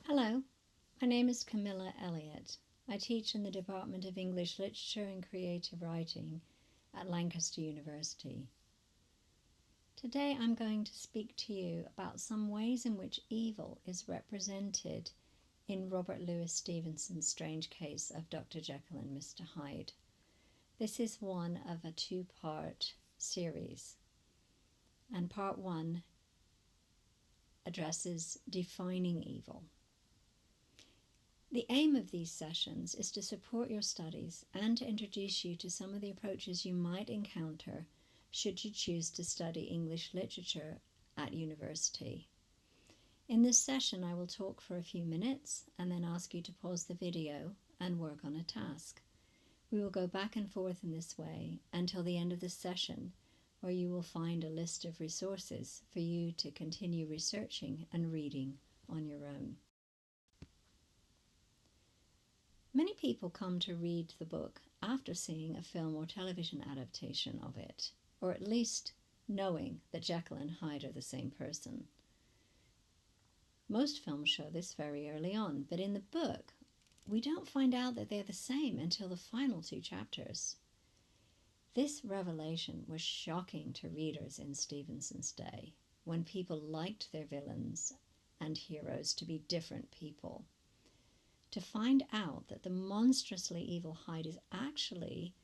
Hello, my name is Camilla Elliott. I teach in the Department of English Literature and Creative Writing at Lancaster University. Today I'm going to speak to you about some ways in which evil is represented in Robert Louis Stevenson's strange case of Dr. Jekyll and Mr. Hyde. This is one of a two-part series, and part one addresses defining evil. The aim of these sessions is to support your studies and to introduce you to some of the approaches you might encounter should you choose to study English literature at university. In this session, I will talk for a few minutes and then ask you to pause the video and work on a task. We will go back and forth in this way until the end of the session, where you will find a list of resources for you to continue researching and reading on your own. Many people come to read the book after seeing a film or television adaptation of it, or at least knowing that Jekyll and Hyde are the same person. Most films show this very early on, but in the book, we don't find out that they're the same until the final two chapters. This revelation was shocking to readers in Stevenson's day, when people liked their villains and heroes to be different people. To find out that the monstrously evil Hyde is actually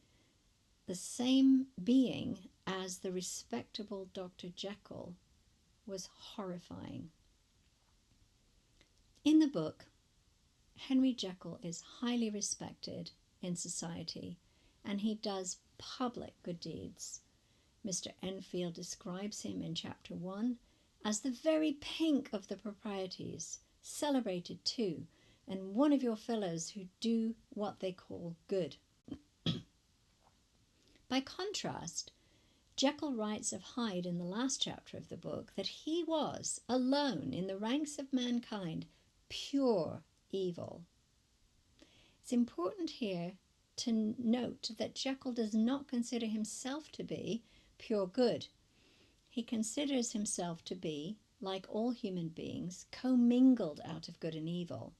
the same being as the respectable Dr. Jekyll was horrifying. In the book, Henry Jekyll is highly respected in society, and he does public good deeds. Mr. Enfield describes him in chapter 1 as the very pink of the proprieties, celebrated too, and one of your fellows who do what they call good. By contrast, Jekyll writes of Hyde in the last chapter of the book that he was, alone in the ranks of mankind, pure evil. It's important here to note that Jekyll does not consider himself to be pure good. He considers himself to be, like all human beings, commingled out of good and evil.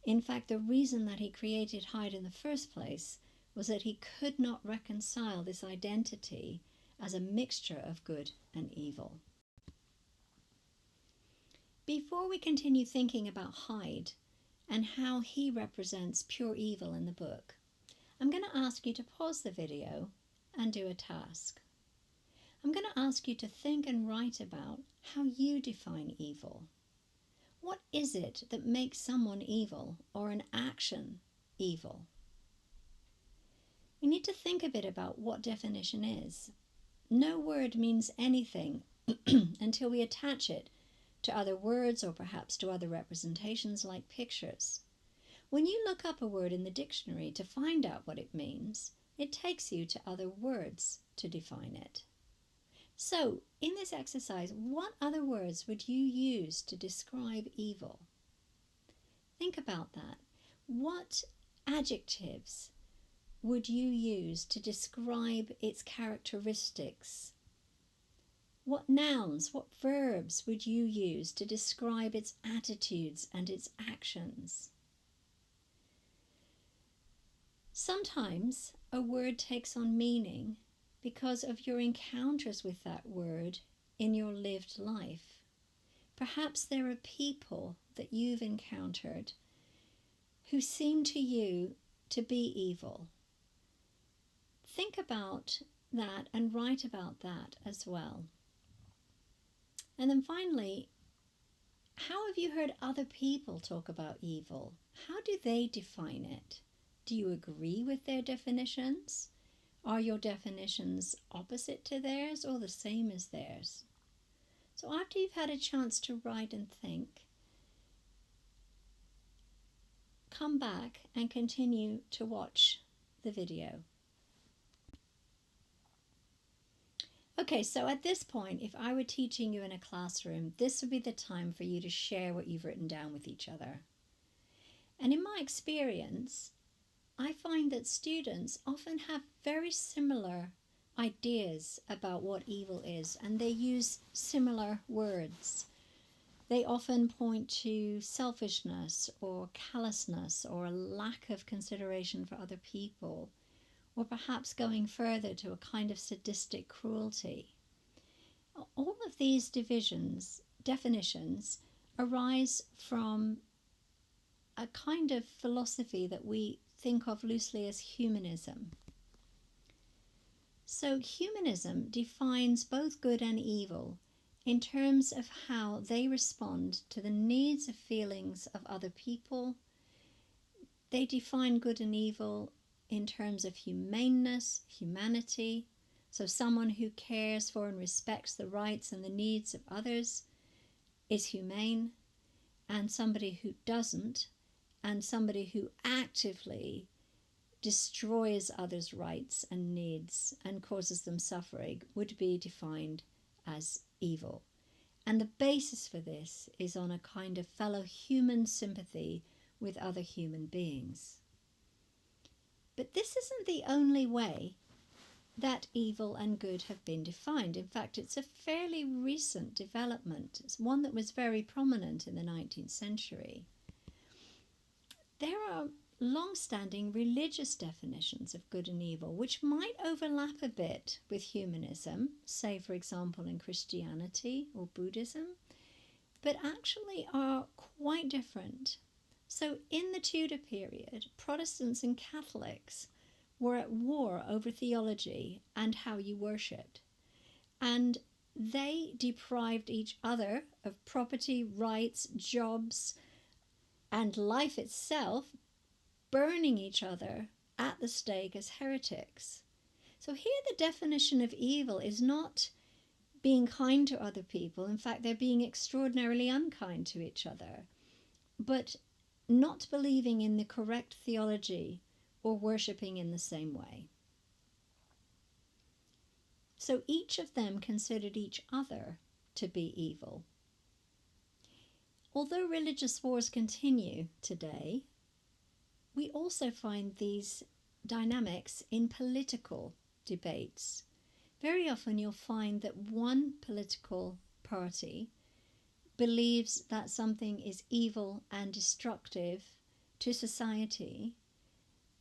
In fact, the reason that he created Hyde in the first place was that he could not reconcile this identity as a mixture of good and evil. Before we continue thinking about Hyde and how he represents pure evil in the book, I'm going to ask you to pause the video and do a task. I'm going to ask you to think and write about how you define evil. What is it that makes someone evil or an action evil? We need to think a bit about what definition is. No word means anything until we attach it to other words or perhaps to other representations like pictures. When you look up a word in the dictionary to find out what it means, it takes you to other words to define it. So, in this exercise, what other words would you use to describe evil? Think about that. What adjectives would you use to describe its characteristics? What nouns, what verbs would you use to describe its attitudes and its actions? Sometimes a word takes on meaning because of your encounters with that word in your lived life. Perhaps there are people that you've encountered who seem to you to be evil. Think about that and write about that as well. And then finally, how have you heard other people talk about evil? How do they define it? Do you agree with their definitions? Are your definitions opposite to theirs or the same as theirs? So after you've had a chance to write and think, come back and continue to watch the video. Okay, so at this point, if I were teaching you in a classroom, this would be the time for you to share what you've written down with each other. And in my experience, I find that students often have very similar ideas about what evil is, and they use similar words. They often point to selfishness or callousness or a lack of consideration for other people, or perhaps going further to a kind of sadistic cruelty. All of these definitions arise from a kind of philosophy that we think of loosely as humanism. So humanism defines both good and evil in terms of how they respond to the needs and feelings of other people. They define good and evil in terms of humaneness, humanity. So someone who cares for and respects the rights and the needs of others is humane, and somebody who doesn't, and somebody who actively destroys others' rights and needs and causes them suffering would be defined as evil. And the basis for this is on a kind of fellow human sympathy with other human beings. But this isn't the only way that evil and good have been defined. In fact, it's a fairly recent development. It's one that was very prominent in the 19th century. There are long-standing religious definitions of good and evil, which might overlap a bit with humanism, say, for example, in Christianity or Buddhism, but actually are quite different. So in the Tudor period, Protestants and Catholics were at war over theology and how you worshipped. And they deprived each other of property, rights, jobs, and life itself, burning each other at the stake as heretics. So here the definition of evil is not being kind to other people. In fact, they're being extraordinarily unkind to each other, but not believing in the correct theology or worshipping in the same way. So each of them considered each other to be evil. Although religious wars continue today, we also find these dynamics in political debates. Very often you'll find that one political party believes that something is evil and destructive to society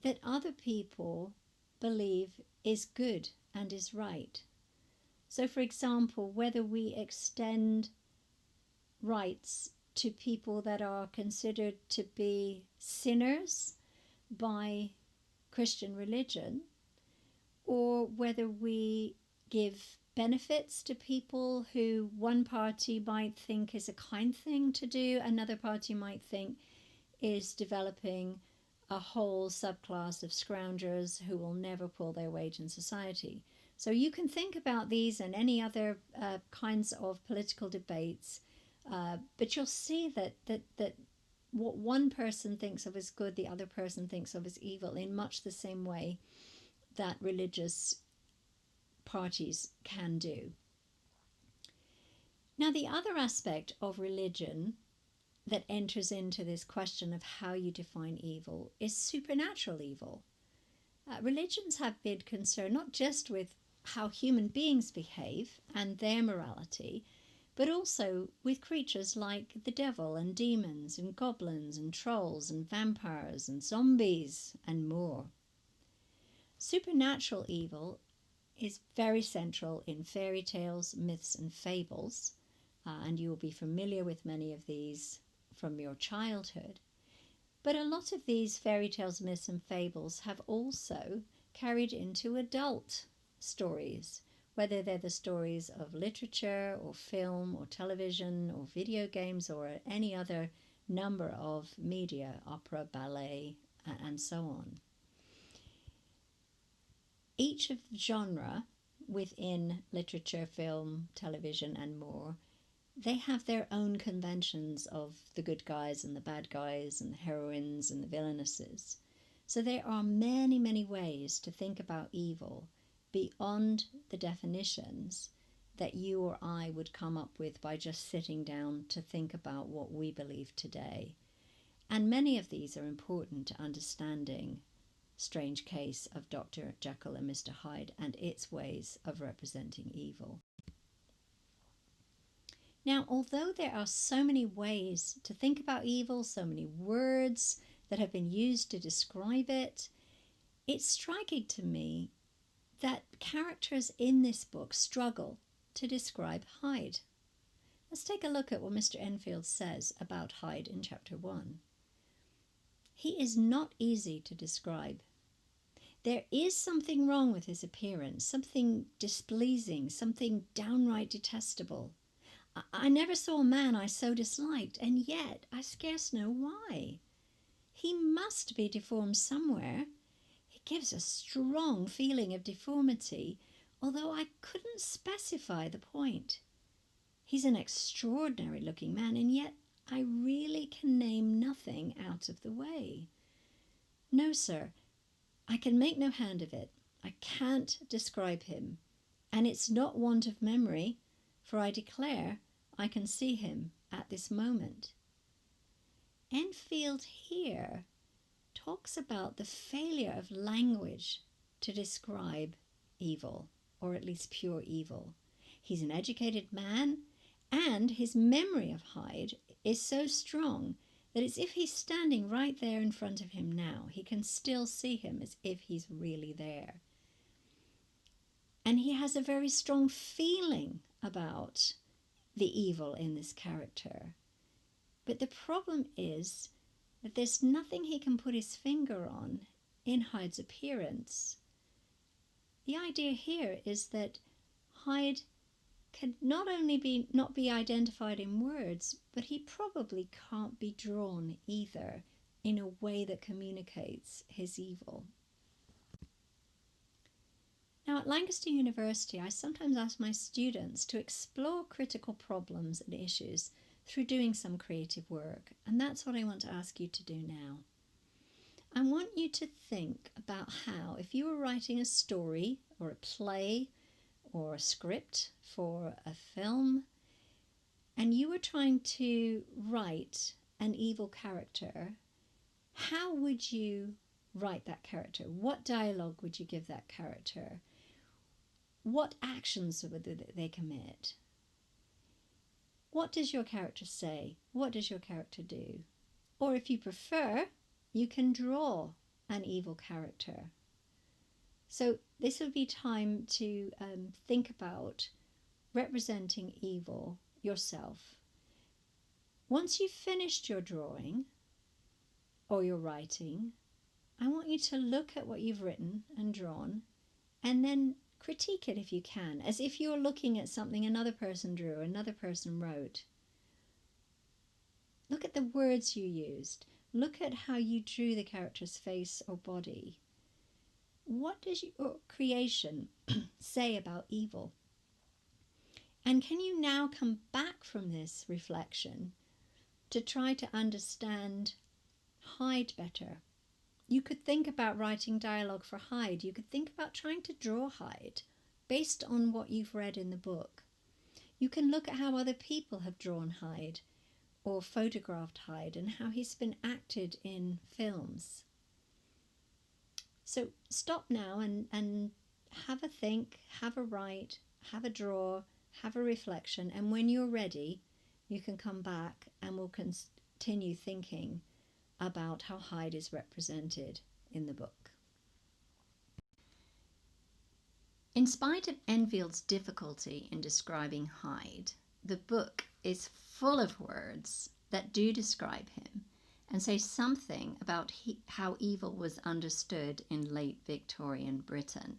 that other people believe is good and is right. So, for example, whether we extend rights to people that are considered to be sinners by Christian religion, or whether we give benefits to people who one party might think is a kind thing to do, another party might think is developing a whole subclass of scroungers who will never pull their weight in society. So you can think about these and any other kinds of political debates, but you'll see that what one person thinks of as good, the other person thinks of as evil, in much the same way that religious parties can do. Now, the other aspect of religion that enters into this question of how you define evil is supernatural evil. Religions have been concerned not just with how human beings behave and their morality, but also with creatures like the devil and demons and goblins and trolls and vampires and zombies and more. Supernatural evil is very central in fairy tales, myths and fables, and you will be familiar with many of these from your childhood. But a lot of these fairy tales, myths and fables have also carried into adult stories, whether they're the stories of literature or film or television or video games or any other number of media, opera, ballet, and so on. Each of the genre within literature, film, television, and more, they have their own conventions of the good guys and the bad guys and the heroines and the villainesses. So there are many, many ways to think about evil beyond the definitions that you or I would come up with by just sitting down to think about what we believe today. And many of these are important to understanding Strange Case of Dr. Jekyll and Mr. Hyde and its ways of representing evil. Now, although there are so many ways to think about evil, so many words that have been used to describe it, it's striking to me that characters in this book struggle to describe Hyde. Let's take a look at what Mr. Enfield says about Hyde in chapter 1. He is not easy to describe. There is something wrong with his appearance, something displeasing, something downright detestable. I never saw a man I so disliked, and yet I scarce know why. He must be deformed somewhere. He gives a strong feeling of deformity, although I couldn't specify the point. He's an extraordinary looking man, and yet I really can name nothing out of the way. No, sir, I can make no hand of it. I can't describe him, and it's not want of memory, for I declare I can see him at this moment. Enfield here talks about the failure of language to describe evil, or at least pure evil. He's an educated man, and his memory of Hyde is so strong that it's if he's standing right there in front of him now, he can still see him as if he's really there. And he has a very strong feeling about the evil in this character. But the problem is that there's nothing he can put his finger on in Hyde's appearance. The idea here is that Hyde can not only not be identified in words, but he probably can't be drawn either in a way that communicates his evil. Now, at Lancaster University, I sometimes ask my students to explore critical problems and issues through doing some creative work, and that's what I want to ask you to do now. I want you to think about how, if you were writing a story or a play or a script for a film, and you were trying to write an evil character, how would you write that character? What dialogue would you give that character? What actions would they commit? What does your character say? What does your character do? Or if you prefer, you can draw an evil character. So this would be time to think about representing evil yourself. Once you've finished your drawing or your writing, I want you to look at what you've written and drawn and then critique it if you can, as if you're looking at something another person drew, another person wrote. Look at the words you used. Look at how you drew the character's face or body. What does your creation say about evil? And can you now come back from this reflection to try to understand Hyde better? You could think about writing dialogue for Hyde. You could think about trying to draw Hyde based on what you've read in the book. You can look at how other people have drawn Hyde or photographed Hyde and how he's been acted in films. So stop now and have a think, have a write, have a draw, have a reflection, and when you're ready, you can come back and we'll continue thinking about how Hyde is represented in the book. In spite of Enfield's difficulty in describing Hyde, the book is full of words that do describe him and say something about how evil was understood in late Victorian Britain.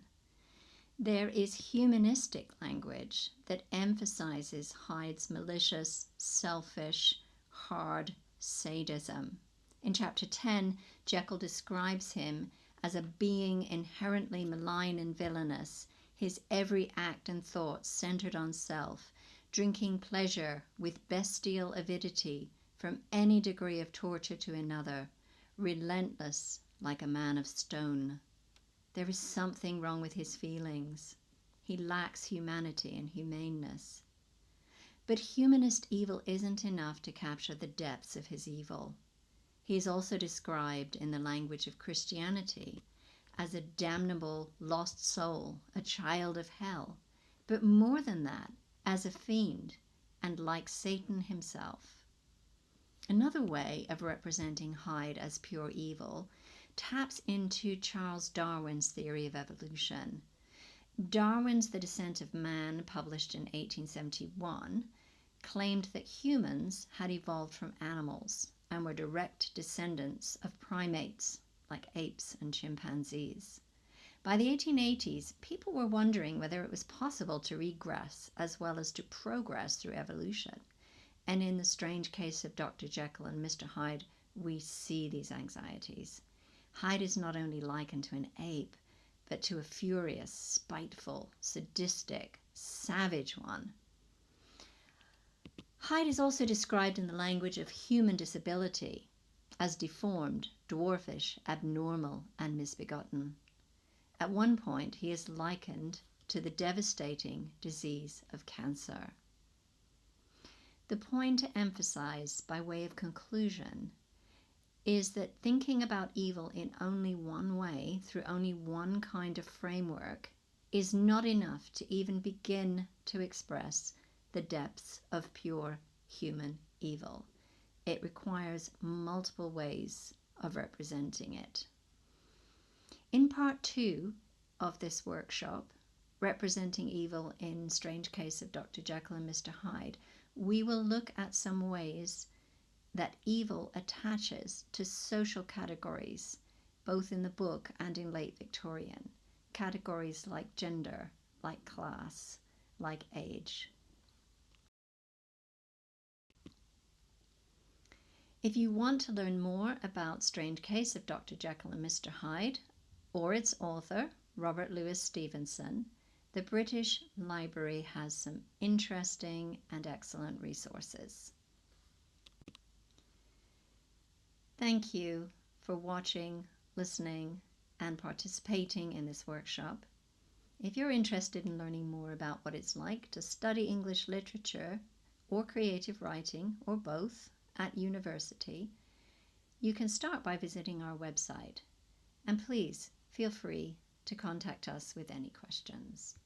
There is humanistic language that emphasizes Hyde's malicious, selfish, hard sadism. In chapter 10, Jekyll describes him as a being inherently malign and villainous, his every act and thought centered on self, drinking pleasure with bestial avidity from any degree of torture to another, relentless like a man of stone. There is something wrong with his feelings. He lacks humanity and humaneness. But humanist evil isn't enough to capture the depths of his evil. He is also described in the language of Christianity as a damnable lost soul, a child of hell, but more than that, as a fiend, and like Satan himself. Another way of representing Hyde as pure evil taps into Charles Darwin's theory of evolution. Darwin's The Descent of Man, published in 1871, claimed that humans had evolved from animals and were direct descendants of primates like apes and chimpanzees. By the 1880s, people were wondering whether it was possible to regress as well as to progress through evolution. And in The Strange Case of Dr. Jekyll and Mr. Hyde, we see these anxieties. Hyde is not only likened to an ape, but to a furious, spiteful, sadistic, savage one. Hyde is also described in the language of human disability as deformed, dwarfish, abnormal, and misbegotten. At one point, he is likened to the devastating disease of cancer. The point to emphasize by way of conclusion is that thinking about evil in only one way, through only one kind of framework, is not enough to even begin to express the depths of pure human evil. It requires multiple ways of representing it. In part 2 of this workshop, Representing Evil in Strange Case of Dr. Jekyll and Mr. Hyde, we will look at some ways that evil attaches to social categories, both in the book and in late Victorian. Categories like gender, like class, like age. If you want to learn more about Strange Case of Dr. Jekyll and Mr. Hyde, or its author, Robert Louis Stevenson, the British Library has some interesting and excellent resources. Thank you for watching, listening, and participating in this workshop. If you're interested in learning more about what it's like to study English literature or creative writing, or both, at university, you can start by visiting our website. And please feel free to contact us with any questions.